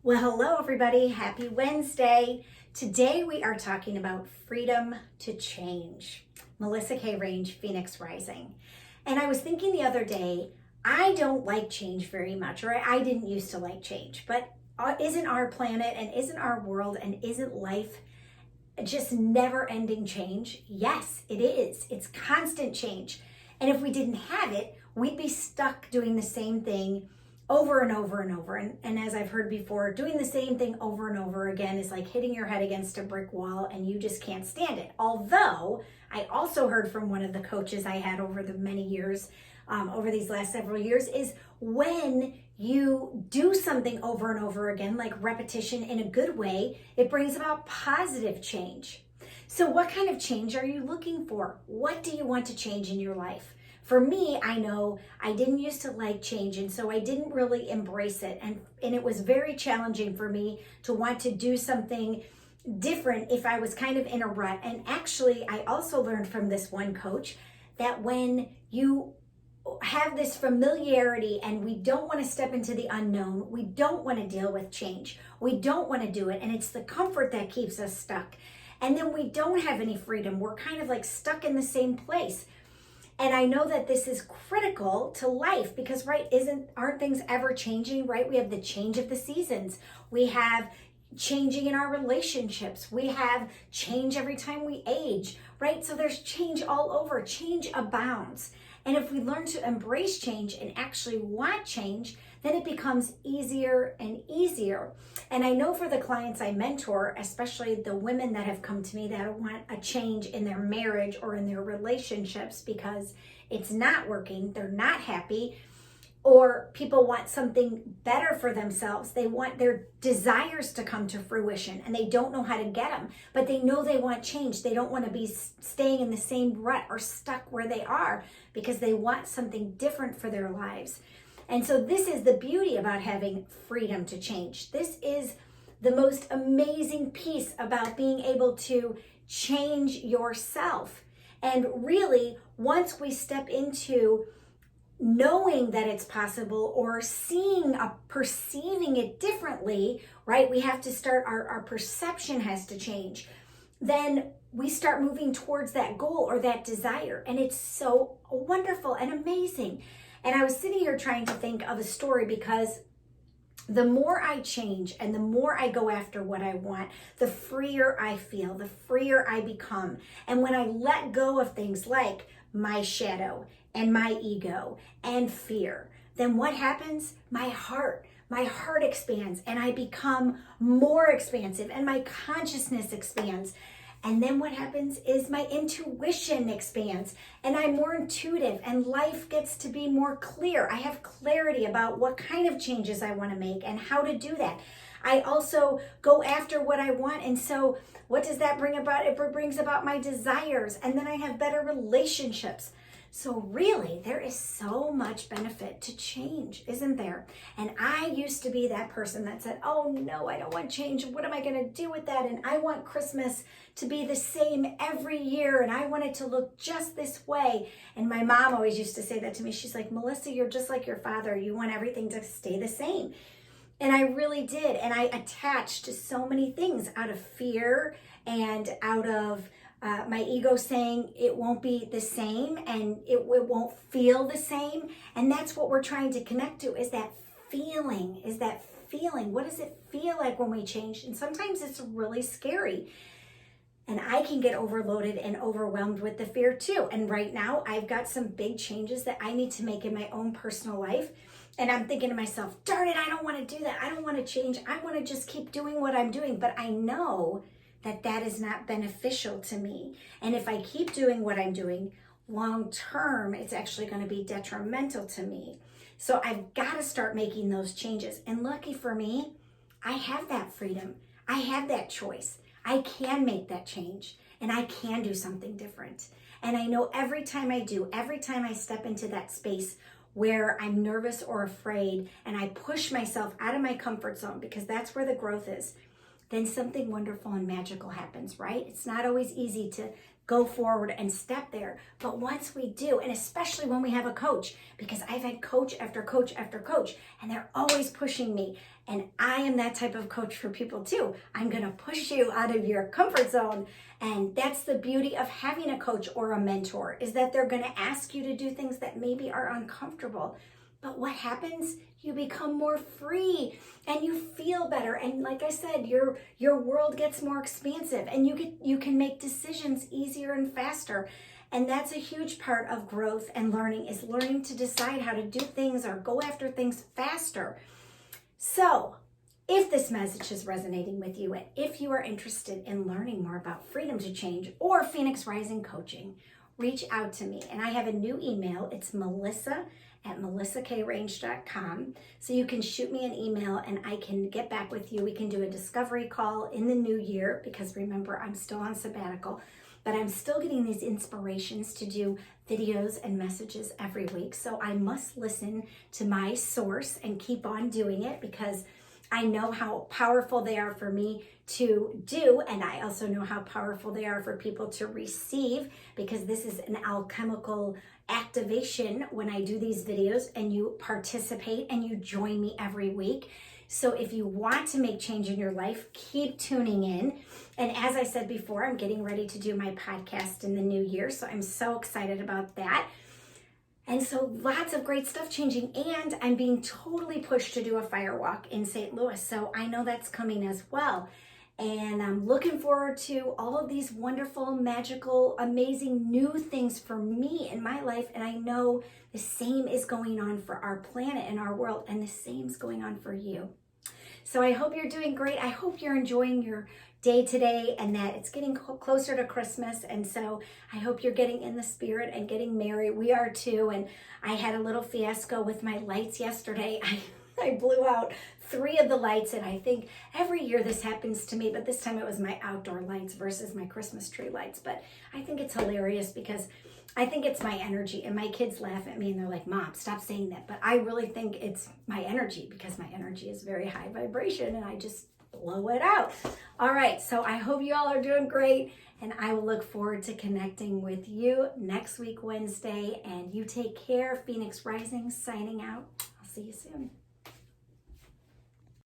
Well, hello, everybody. Happy Wednesday. Today we are talking about freedom to change. Melissa K. Range, Phoenix Rising. And I was thinking the other day, I don't like change very much, or I didn't used to like change, but isn't our planet and isn't our world and isn't life just never ending change? Yes, it is. It's constant change. And if we didn't have it, we'd be stuck doing the same thing over and over and over. And as I've heard before, doing the same thing over and over again is like hitting your head against a brick wall and you just can't stand it. Although I also heard from one of the coaches I had over the many years, over these last several years, is when you do something over and over again, like repetition in a good way, it brings about positive change. So what kind of change are you looking for? What do you want to change in your life? For me, I know I didn't used to like change, and so I didn't really embrace it. And it was very challenging for me to want to do something different if I was kind of in a rut. And actually, I also learned from this one coach that when you have this familiarity and we don't want to step into the unknown, we don't want to deal with change, we don't want to do it, and it's the comfort that keeps us stuck. And then we don't have any freedom. We're kind of like stuck in the same place. And I know that this is critical to life because, right, aren't things ever changing, right? We have the change of the seasons. We have changing in our relationships. We have change every time we age, right? So there's change all over. Change abounds. And if we learn to embrace change and actually want change, then it becomes easier and easier. And I know for the clients I mentor, especially the women that have come to me that want a change in their marriage or in their relationships because it's not working, they're not happy, or people want something better for themselves. They want their desires to come to fruition and they don't know how to get them, but they know they want change. They don't want to be staying in the same rut or stuck where they are because they want something different for their lives. And so this is the beauty about having freedom to change. This is the most amazing piece about being able to change yourself. And really, once we step into knowing that it's possible or perceiving it differently, right? We have to start, our perception has to change. Then we start moving towards that goal or that desire. And it's so wonderful and amazing. And I was sitting here trying to think of a story because the more I change and the more I go after what I want, the freer I feel, the freer I become. And when I let go of things like my shadow and my ego and fear, then what happens? My heart expands and I become more expansive and my consciousness expands. And then what happens is my intuition expands and I'm more intuitive and life gets to be more clear. I have clarity about what kind of changes I want to make and how to do that. I also go after what I want. And so what does that bring about? It brings about my desires, and then I have better relationships. So really, there is so much benefit to change, isn't there? And I used to be that person that said, oh no, I don't want change. What am I going to do with that? And I want Christmas to be the same every year. And I want it to look just this way. And my mom always used to say that to me. She's like, Melissa, you're just like your father. You want everything to stay the same. And I really did. And I attached to so many things out of fear and out of my ego saying it won't be the same and it won't feel the same. And that's what we're trying to connect to, is that feeling. What does it feel like when we change? And sometimes it's really scary. And I can get overloaded and overwhelmed with the fear too. And right now I've got some big changes that I need to make in my own personal life. And I'm thinking to myself, darn it, I don't want to do that. I don't want to change. I want to just keep doing what I'm doing. But I know that that is not beneficial to me. And if I keep doing what I'm doing, long term, it's actually going to be detrimental to me. So I've got to start making those changes. And lucky for me, I have that freedom. I have that choice. I can make that change and I can do something different. And I know every time I step into that space where I'm nervous or afraid and I push myself out of my comfort zone, because that's where the growth is, then something wonderful and magical happens, right? It's not always easy to go forward and step there. But once we do, and especially when we have a coach, because I've had coach after coach after coach, and they're always pushing me. And I am that type of coach for people too. I'm going to push you out of your comfort zone. And that's the beauty of having a coach or a mentor, is that they're going to ask you to do things that maybe are uncomfortable. But what happens? You become more free and you feel better. And like I said, your world gets more expansive and you can make decisions easier and faster. And that's a huge part of growth and learning, is learning to decide how to do things or go after things faster. So if this message is resonating with you, and if you are interested in learning more about Freedom to Change or Phoenix Rising coaching, reach out to me. And I have a new email. It's melissa@melissakrange.com. So you can shoot me an email and I can get back with you. We can do a discovery call in the new year, because remember, I'm still on sabbatical, but I'm still getting these inspirations to do videos and messages every week. So I must listen to my source and keep on doing it, because I know how powerful they are for me to do, and I also know how powerful they are for people to receive, because this is an alchemical activation when I do these videos and you participate and you join me every week. So if you want to make change in your life, keep tuning in. And as I said before, I'm getting ready to do my podcast in the new year, so I'm so excited about that. And so lots of great stuff changing, and I'm being totally pushed to do a fire walk in St. Louis. So I know that's coming as well. And I'm looking forward to all of these wonderful, magical, amazing new things for me in my life. And I know the same is going on for our planet and our world, and the same is going on for you. So I hope you're doing great. I hope you're enjoying your day today, and that it's getting closer to Christmas. And so I hope you're getting in the spirit and getting merry. We are too. And I had a little fiasco with my lights yesterday. I blew out 3 of the lights, and I think every year this happens to me, but this time it was my outdoor lights versus my Christmas tree lights. But I think it's hilarious, because I think it's my energy, and my kids laugh at me and they're like, "Mom, stop saying that." But I really think it's my energy, because my energy is very high vibration and I just blow it out. All right, so I hope you all are doing great, and I will look forward to connecting with you next week, Wednesday. And you take care. Phoenix Rising signing out. I'll see you soon.